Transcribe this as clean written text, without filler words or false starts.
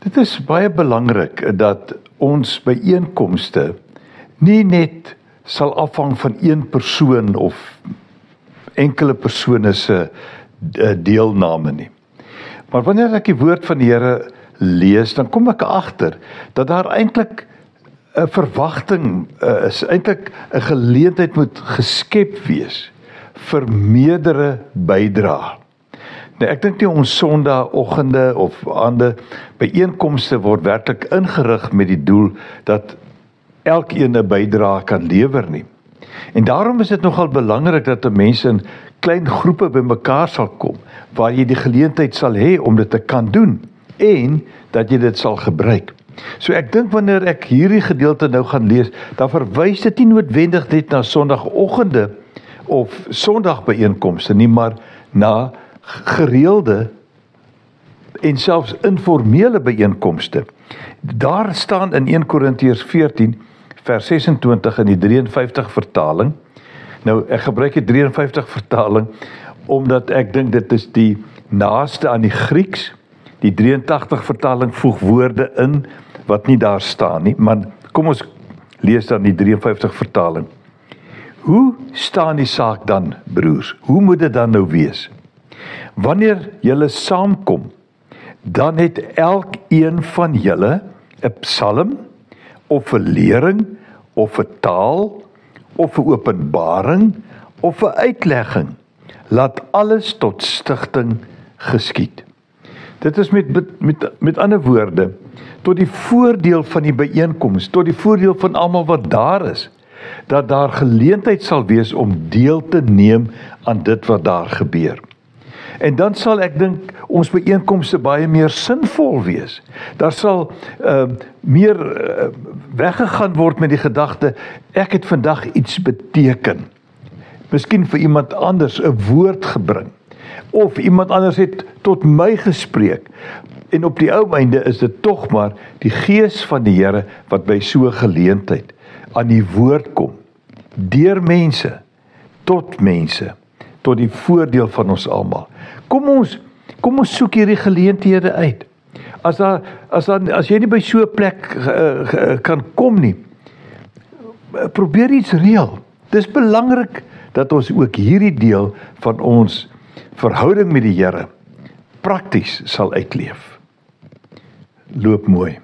Dit is baie belangrik dat ons byeenkomste nie net sal afhang van een persoon of enkele persone se deelname nie. Maar wanneer ek die woord van die Here lees, dan kom ek agter dat daar eintlik 'n verwagting is, eintlik 'n geleentheid moet geskep wees vir meerdere bydrae. Nou, ek dink nie ons Sondagoggende of ander byeenkomste word werklik ingerig met die doel dat elkeen 'n bydrae kan lewer nie. En daarom is dit nogal belangrik dat mense in klein groepe bymekaar sal kom, waar jy die geleentheid sal hê om dit te kan doen, en dat jy dit sal gebruik. So ek dink wanneer ek hierdie gedeelte nou gaan lees, dan verwys dit nie noodwendig net na Sondagoggende of Sondagbyeenkomste nie, maar na gereelde en selfs informele byeenkomste. Daar staan in 1 Korintiërs 14 vers 26 in die 53 vertaling. Nou, ek gebruik die 53 vertaling omdat ek dink dit is die naaste aan die Grieks. Die 83 vertaling voeg woorde in wat nie daar staan nie, maar kom ons lees dan die 53 vertaling. Hoe staan die saak dan, broers? Hoe moet dit dan nou wees? Wanneer julle saamkom, dan het elkeen van julle 'n psalm, of 'n lering, of 'n taal, of 'n openbaring, of 'n uitlegging. Laat alles tot stigting geskied. Dit is met ander woorde, tot die voordeel van die byeenkoms, tot die voordeel van almal wat daar is, dat daar geleentheid sal wees om deel te neem aan dit wat daar gebeur. En dan sal ek dink ons byeenkomste baie meer sinvol wees. Daar sal meer weggegaan word met die gedagte, ek het vandag iets beteken. Miskien vir iemand anders 'n woord gebring. Of iemand anders het tot my gespreek. En op die ou einde is dit tog maar die Gees van die Here wat by so 'n geleentheid aan die woord kom. Deur mense, tot die voordeel van ons almal. Kom ons soek hierdie geleenthede uit. As jy nie by so 'n plek kan kom nie, probeer iets reël. Dis belangrik dat ons ook hierdie deel van ons verhouding met die Here prakties sal uitleef. Loop mooi.